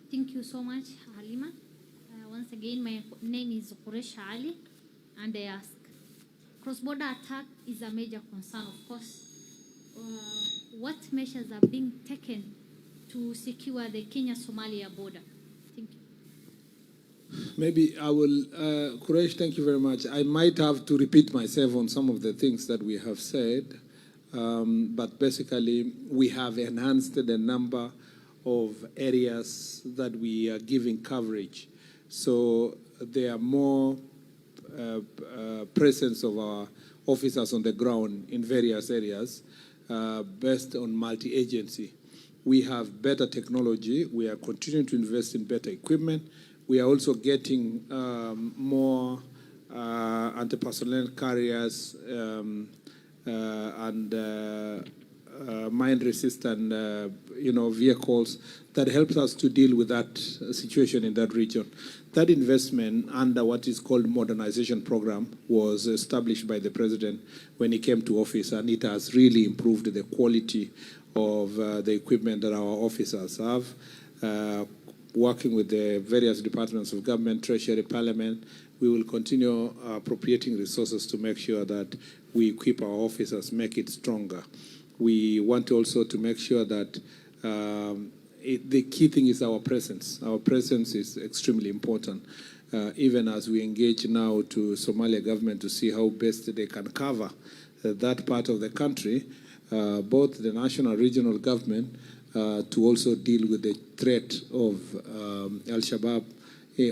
Thank you so much, Halima. Once again, my name is Quresh Ali, and I ask, cross-border attack is a major concern, of course. What measures are being taken to secure the Kenya-Somalia border? Thank you. Maybe I will, Quresh, thank you very much. I might have to repeat myself on some of the things that we have said, but basically we have enhanced the number of areas that we are giving coverage. So there are more presence of our officers on the ground in various areas based on multi-agency. We have better technology. We are continuing to invest in better equipment. We are also getting more anti-personnel carriers and mine-resistant, vehicles that helps us to deal with that situation in that region. That investment under what is called modernization program was established by the president when he came to office, and it has really improved the quality of the equipment that our officers have. Working with the various departments of government, Treasury, Parliament, we will continue appropriating resources to make sure that we equip our officers, make it stronger. We want also to make sure that the key thing is our presence. Our presence is extremely important, even as we engage now to Somalia government to see how best they can cover that part of the country, both the national and regional government, to also deal with the threat of Al-Shabaab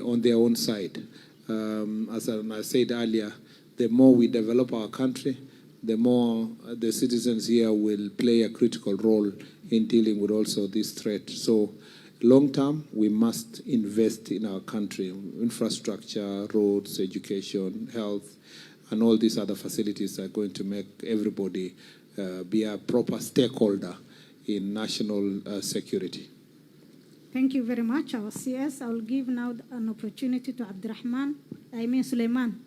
on their own side. As I said earlier, the more we develop our country, the more the citizens here will play a critical role in dealing with also this threat. So long term, we must invest in our country, infrastructure, roads, education, health, and all these other facilities are going to make everybody be a proper stakeholder in national security. Thank you very much, our CS. I will give now an opportunity to Suleiman,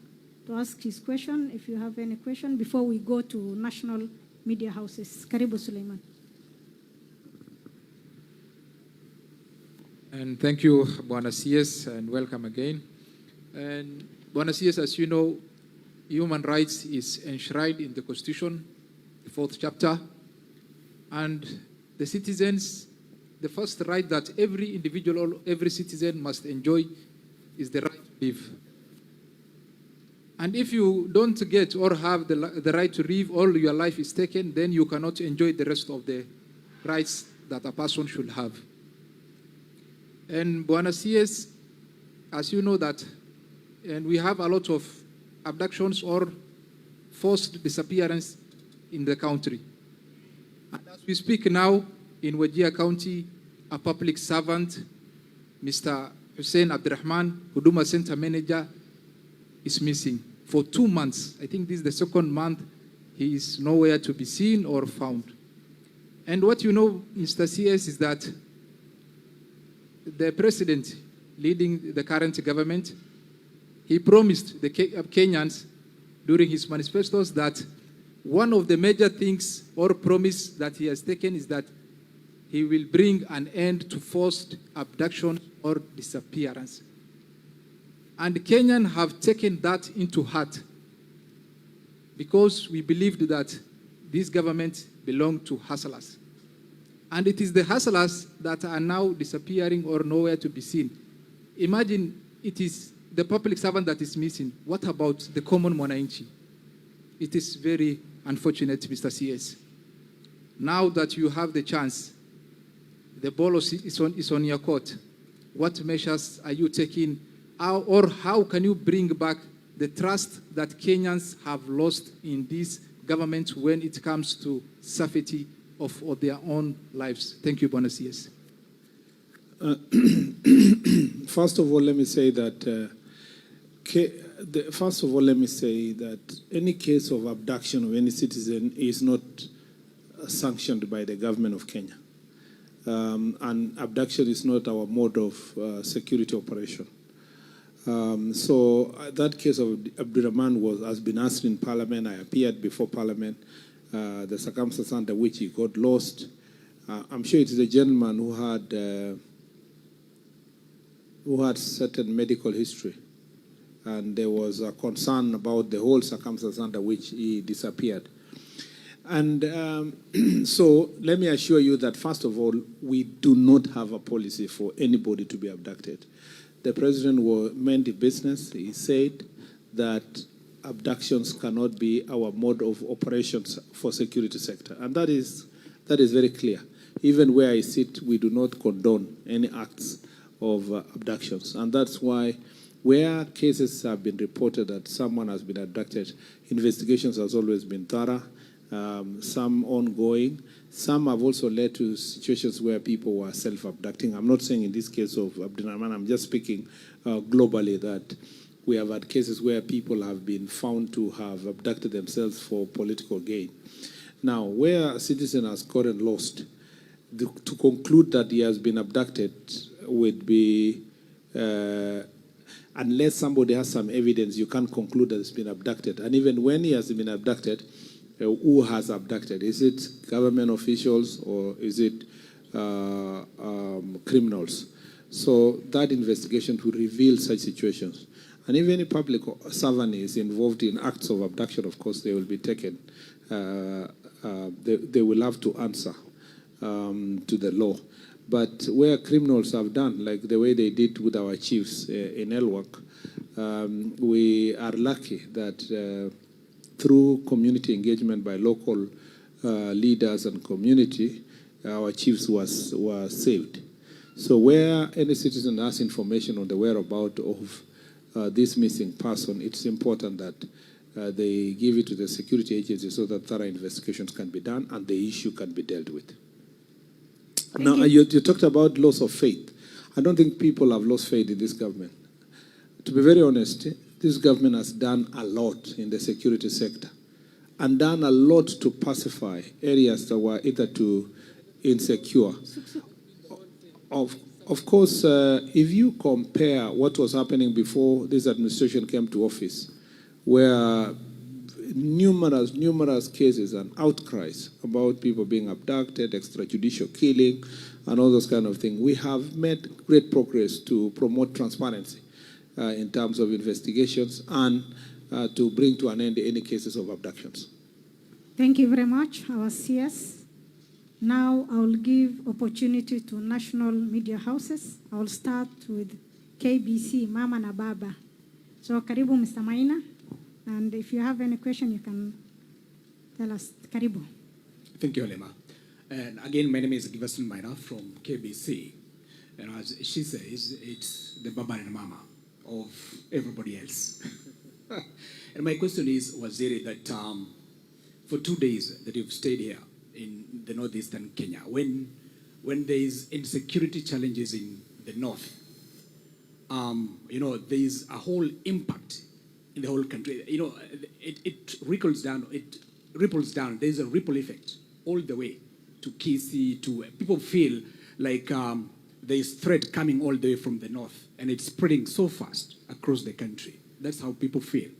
to ask his question, if you have any question, before we go to national media houses. Karibu, Suleiman. And thank you, Bwana CS, and welcome again. And Bwana CS, as you know, human rights is enshrined in the Constitution, the 4th chapter, and the citizens, the first right that every individual, every citizen must enjoy is the right to live. And if you don't get or have the right to live, all your life is taken, then you cannot enjoy the rest of the rights that a person should have. And Bwana CS, as you know that, and we have a lot of abductions or forced disappearance in the country. And as we speak now, in Wajir County, a public servant, Mr. Hussein Abdurrahman, Huduma Center Manager, is missing for 2 months. I think this is the 2nd month he is nowhere to be seen or found. And what you know, Mr. CS, is that the president leading the current government, he promised the Kenyans during his manifestos that one of the major things or promise that he has taken is that he will bring an end to forced abduction or disappearance. And Kenyans have taken that into heart because we believed that this government belonged to hustlers. And it is the hustlers that are now disappearing or nowhere to be seen. Imagine it is the public servant that is missing. What about the common mwananchi? It is very unfortunate, Mr. CS. Now that you have the chance, the ball is on your court. What measures are you taking, or how can you bring back the trust that Kenyans have lost in this government when it comes to safety of their own lives? Thank you, Bwana CS. First of all, let me say that any case of abduction of any citizen is not sanctioned by the government of Kenya. And abduction is not our mode of security operation. So that case of Abdurrahman has been asked in Parliament. I appeared before Parliament. The circumstances under which he got lost. I'm sure it is a gentleman who had who had certain medical history, and there was a concern about the whole circumstance under which he disappeared. And so let me assure you that, first of all, we do not have a policy for anybody to be abducted. The president meant business. He said that abductions cannot be our mode of operations for security sector. And that is very clear. Even where I sit, we do not condone any acts of abductions. And that's why where cases have been reported that someone has been abducted, investigations has always been thorough. Some ongoing. Some have also led to situations where people were self-abducting. I'm not saying in this case of Abdurrahman, I'm just speaking globally that we have had cases where people have been found to have abducted themselves for political gain. Now, where a citizen has gotten lost, to conclude that he has been abducted would be, unless somebody has some evidence, you can't conclude that he's been abducted. And even when he has been abducted, who has abducted? Is it government officials or is it criminals? So that investigation will reveal such situations. And if any public servant is involved in acts of abduction, of course, they will be taken. They will have to answer to the law. But where criminals have done, like the way they did with our chiefs in Elwak, we are lucky that through community engagement by local leaders and community, our chiefs were saved. So where any citizen has information on the whereabouts of this missing person, it's important that they give it to the security agency so that thorough investigations can be done and the issue can be dealt with. Now, you talked about loss of faith. I don't think people have lost faith in this government. To be very honest, this government has done a lot in the security sector and done a lot to pacify areas that were either too insecure. Of course, if you compare what was happening before this administration came to office, where numerous cases and outcries about people being abducted, extrajudicial killing, and all those kind of things, we have made great progress to promote transparency in terms of investigations and to bring to an end any cases of abductions. Thank you very much, our CS. Now I will give opportunity to national media houses. I will start with KBC, Mama na Baba. So karibu Mr. Maina, and if you have any question, you can tell us. Karibu. Thank you, Lema. And again, my name is Giverson Maina from KBC. And as she says, it's the Baba and Mama of everybody else. And my question is, Waziri, that for 2 days that you've stayed here in the northeastern Kenya, when there is insecurity challenges in the north, there is a whole impact in the whole country. It ripples down. There's a ripple effect all the way to Kisii, to people feel like there is threat coming all the way from the north, and it's spreading so fast across the country. That's how people feel.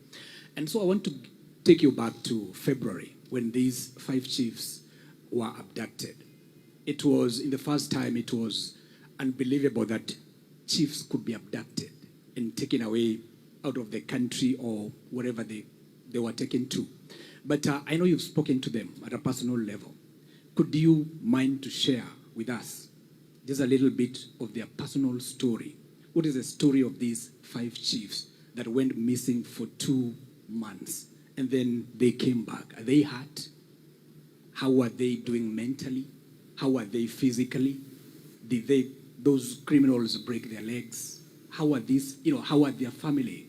And so I want to take you back to February when these 5 chiefs were abducted. It was, in the first time, it was unbelievable that chiefs could be abducted and taken away out of the country or wherever they were taken to. But I know you've spoken to them at a personal level. Could you mind to share with us just a little bit of their personal story? What is the story of these 5 chiefs that went missing for 2 months and then they came back? Are they hurt? How are they doing mentally? How are they physically? Did those criminals break their legs? How are how are their family,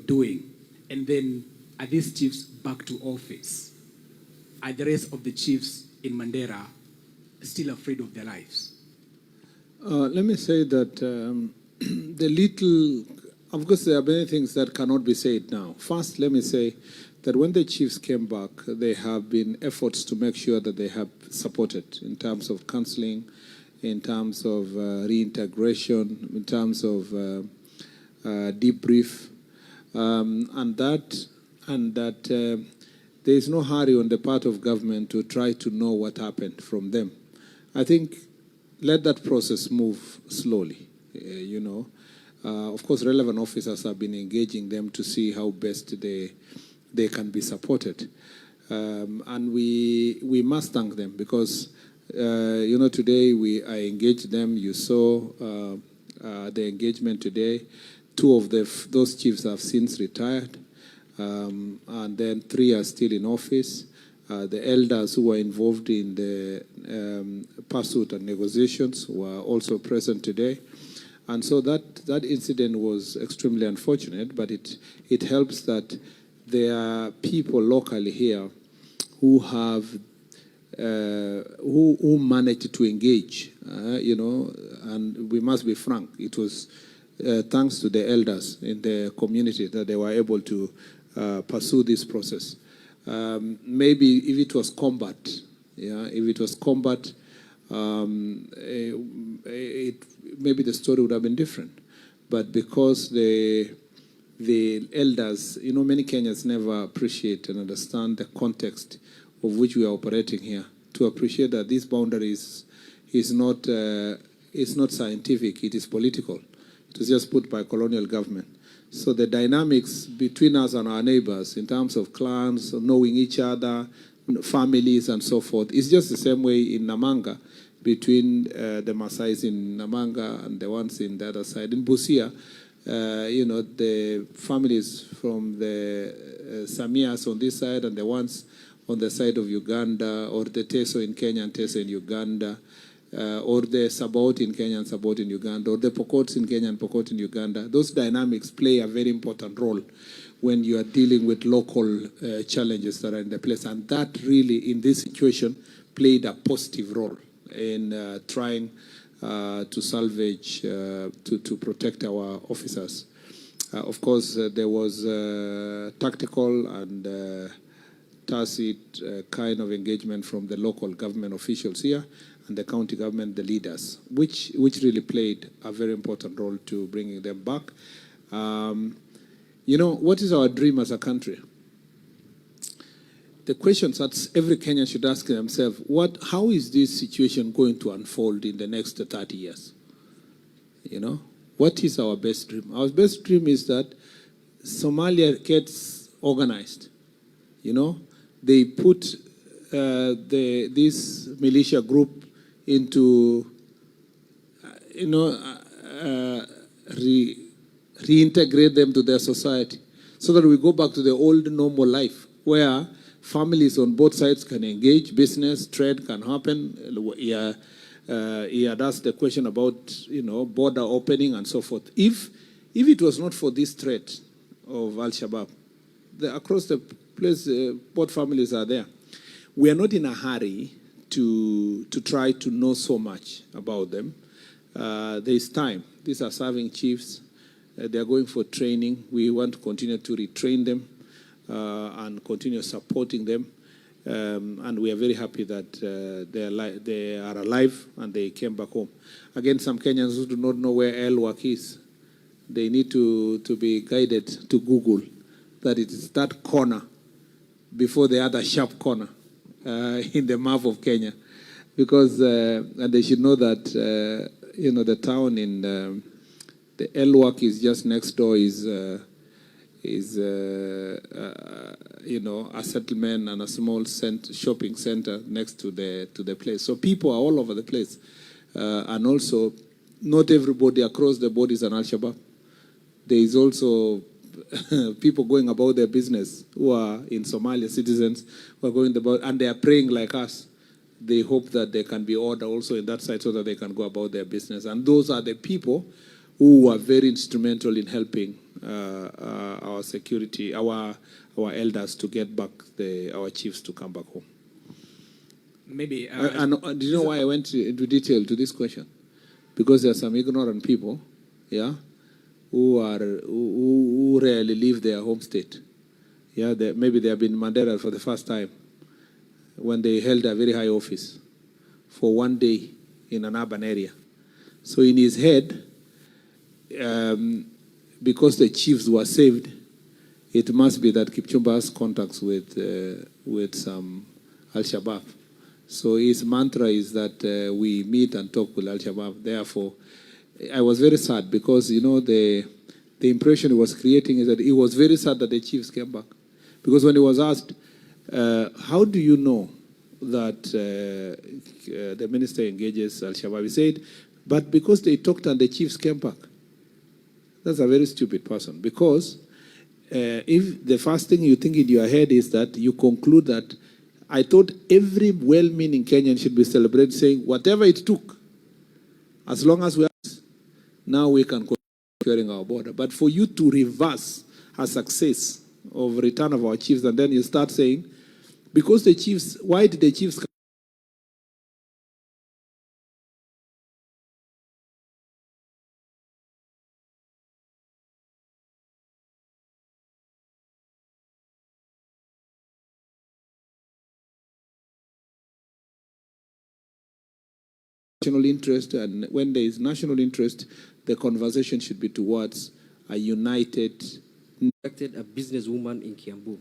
doing? And then are these chiefs back to office? Are the rest of the chiefs in Mandera still afraid of their lives? Let me say that of course, there are many things that cannot be said now. First, let me say that when the chiefs came back, there have been efforts to make sure that they have supported in terms of counseling, in terms of reintegration, in terms of debrief, and that there is no hurry on the part of government to try to know what happened from them. I think let that process move slowly, Of course, relevant officers have been engaging them to see how best they can be supported. And we must thank them because, today I engaged them. You saw the engagement today. Two of those chiefs have since retired, and then 3 are still in office. The elders who were involved in the pursuit and negotiations were also present today. And so that incident was extremely unfortunate, but it helps that there are people locally here who have who managed to engage, and we must be frank. It was thanks to the elders in the community that they were able to pursue this process. Maybe if it was combat, maybe the story would have been different. But because the elders, many Kenyans never appreciate and understand the context of which we are operating here, to appreciate that this boundary is not scientific, it is political. It was just put by colonial government. So the dynamics between us and our neighbors in terms of clans, knowing each other, families and so forth, is just the same way in Namanga between the Maasais in Namanga and the ones in the other side. In Busia, the families from the Samias on this side and the ones on the side of Uganda, or the Teso in Kenya and Teso in Uganda, or the Sabaot in Kenya and Sabaot in Uganda, or the Pokots in Kenya and Pokot in Uganda. Those dynamics play a very important role when you are dealing with local challenges that are in the place. And that really, in this situation, played a positive role in trying to salvage, to protect our officers. Of course, there was tactical and tacit kind of engagement from the local government officials here and the county government, the leaders, which really played a very important role to bringing them back. What is our dream as a country? The questions that every Kenyan should ask themselves, how is this situation going to unfold in the next 30 years? What is our best dream? Our best dream is that Somalia gets organized. They put this militia group into, reintegrate them to their society so that we go back to the old normal life where families on both sides can engage, business, trade can happen. He had asked the question about, border opening and so forth. If it was not for this threat of Al-Shabaab, across the place, both families are there. We are not in a hurry to try to know so much about them. There is time. These are serving chiefs. They are going for training. We want to continue to retrain them and continue supporting them. And we are very happy that they are alive and they came back home. Again, some Kenyans who do not know where MYKE is, they need to be guided to Google that it is that corner before the other sharp corner in the map of Kenya. Because, and they should know that, the town in the MYKE is just next door is a settlement and a small shopping center next to the place. So people are all over the place. And also, not everybody across the board is an Al-Shabaab. There is also people going about their business who are in Somalia, citizens who are going about, and they are praying like us. They hope that there can be order also in that side so that they can go about their business. And those are the people who are very instrumental in helping our security, our elders to get back our chiefs to come back home. Maybe. And do you know why I went into detail to this question? Because there are some ignorant people, who rarely leave their home state. Maybe they have been in Mandela for the first time when they held a very high office for one day in an urban area. So in his head, because the chiefs were saved, it must be that Kipchumba has contacts with some Al-Shabaab. So his mantra is that we meet and talk with Al-Shabaab. Therefore, I was very sad because, the impression he was creating is that he was very sad that the chiefs came back. Because when he was asked, how do you know that the minister engages Al-Shabaab, he said, but because they talked and the chiefs came back. That's a very stupid person. Because if the first thing you think in your head is that you conclude that I thought every well-meaning Kenyan should be celebrated saying, whatever it took, as long as we are, now we can continue securing our border. But for you to reverse a success of return of our chiefs, and then you start saying, because the chiefs, why did the chiefs come? National interest, and when there is national interest, the conversation should be towards a united. A businesswoman in Kiambu.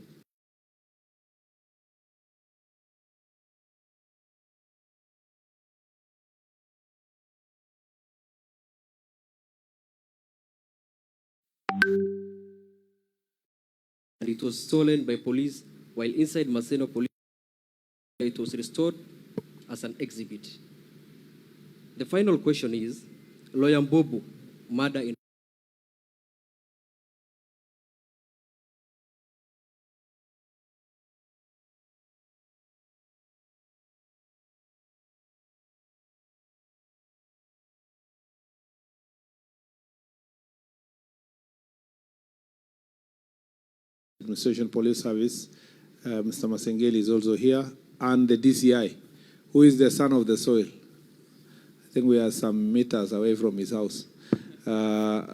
And it was stolen by police while inside Maseno police. It was restored as an exhibit. The final question is, Lawyer Mbobo, murder in Administration Police Service, Mr. Masengeli is also here, and the DCI, who is the son of the soil. I think we are some meters away from his house. I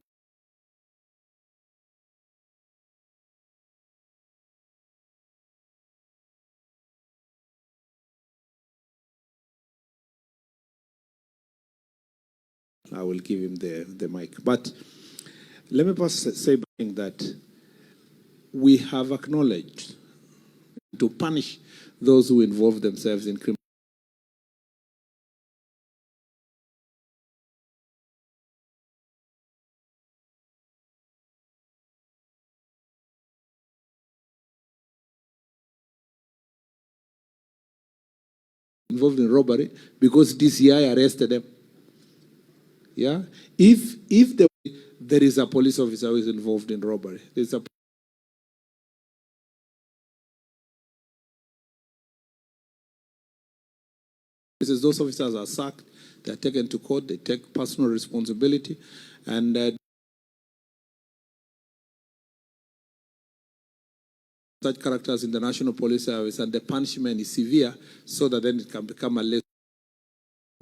will give him the mic. But let me first say that we have acknowledged to punish those who involve themselves in criminal. Involved in robbery because DCI arrested them. Yeah, if there is a police officer who is involved in robbery, there's a those officers are sacked, they are taken to court, they take personal responsibility, and such characters in the National Police Service, and the punishment is severe, so that then it can become a lesson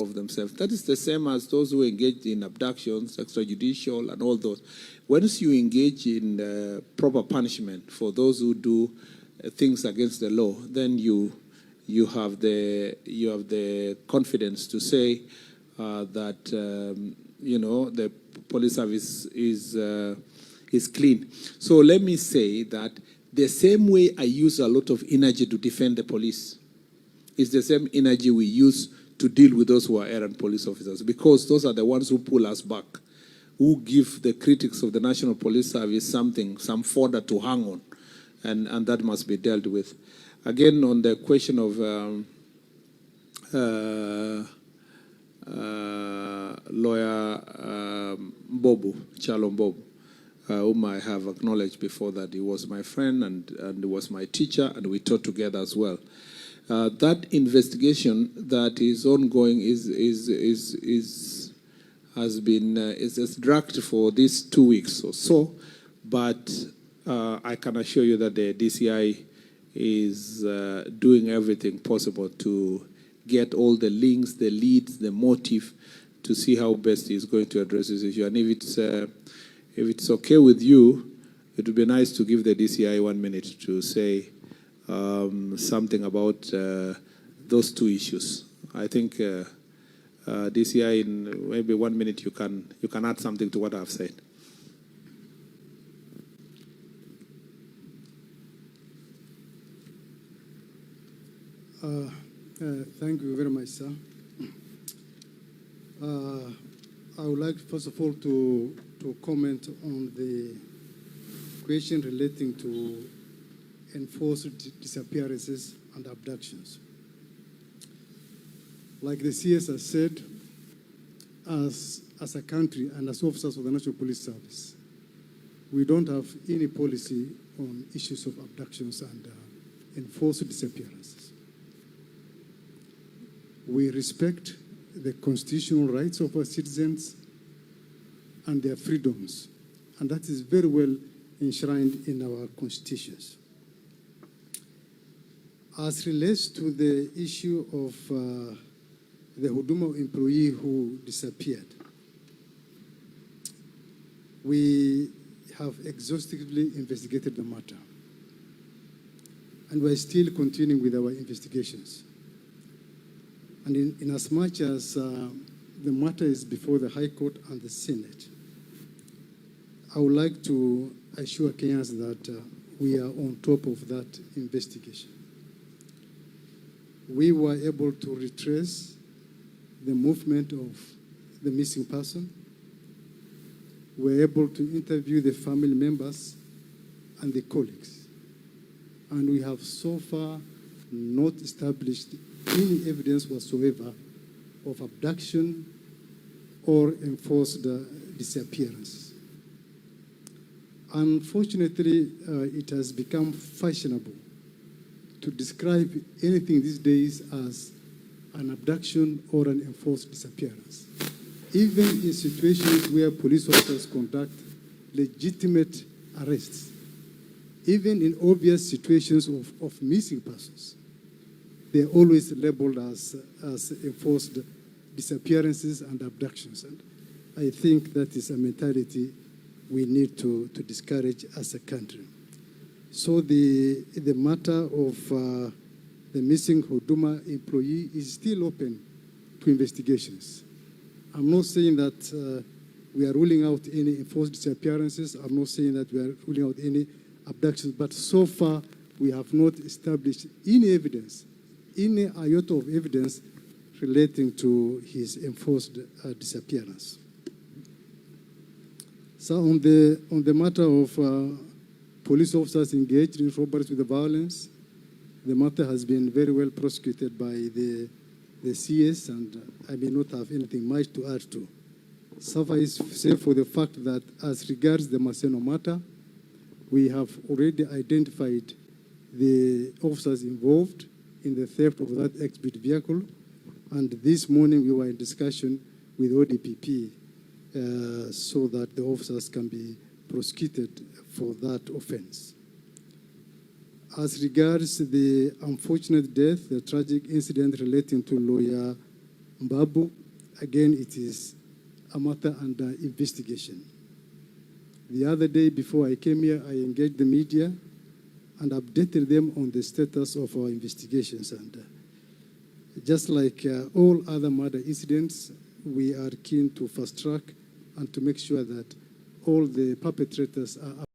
of themselves. That is the same as those who engage in abductions, extrajudicial, and all those. Once you engage in proper punishment for those who do things against the law, then you have the confidence to say that the police service is clean. So let me say that the same way I use a lot of energy to defend the police is the same energy we use to deal with those who are errant police officers, because those are the ones who pull us back, who give the critics of the National Police Service some fodder to hang on, and that must be dealt with. Again, on the question of lawyer Mbobo, Chalo Mbobo, whom I have acknowledged before that he was my friend and was my teacher, and we taught together as well. That investigation that is ongoing has been dragged for these 2 weeks or so, but I can assure you that the DCI is doing everything possible to get all the links, the leads, the motive, to see how best he's going to address this issue. And if it's okay with you, it would be nice to give the DCI 1 minute to say something about those two issues. I think DCI, in maybe 1 minute, you can add something to what I've said. Thank you very much, sir. I would like, first of all, to comment on the question relating to enforced disappearances and abductions. Like the CS has said, as a country and as officers of the National Police Service, we don't have any policy on issues of abductions and enforced disappearances. We respect the constitutional rights of our citizens and their freedoms, and that is very well enshrined in our constitutions. As relates to the issue of the Huduma employee who disappeared, we have exhaustively investigated the matter, and we're still continuing with our investigations. And in as much as the matter is before the High Court and the Senate, I would like to assure Kenyans that we are on top of that investigation. We were able to retrace the movement of the missing person. We were able to interview the family members and the colleagues. And we have so far not established any evidence whatsoever of abduction or enforced disappearance. Unfortunately, it has become fashionable to describe anything these days as an abduction or an enforced disappearance. Even in situations where police officers conduct legitimate arrests, even in obvious situations of missing persons, they're always labeled as enforced disappearances and abductions. And I think that is a mentality we need to discourage as a country. So the matter of the missing Huduma employee is still open to investigations. I'm not saying that we are ruling out any enforced disappearances. I'm not saying that we are ruling out any abductions, but so far we have not established any evidence, any iota of evidence relating to his enforced disappearance. So on the matter of police officers engaged in robberies with violence, the matter has been very well prosecuted by the CS, and I may not have anything much to add to. Suffice to say for the fact that as regards the Maseno matter, we have already identified the officers involved in the theft of that exhibit vehicle, and this morning we were in discussion with ODPP so that the officers can be prosecuted for that offense. As regards the unfortunate death, the tragic incident relating to lawyer Mbabu, again, it is a matter under investigation. The other day before I came here, I engaged the media and updated them on the status of our investigations. And just like all other murder incidents, we are keen to fast track and to make sure that all the perpetrators are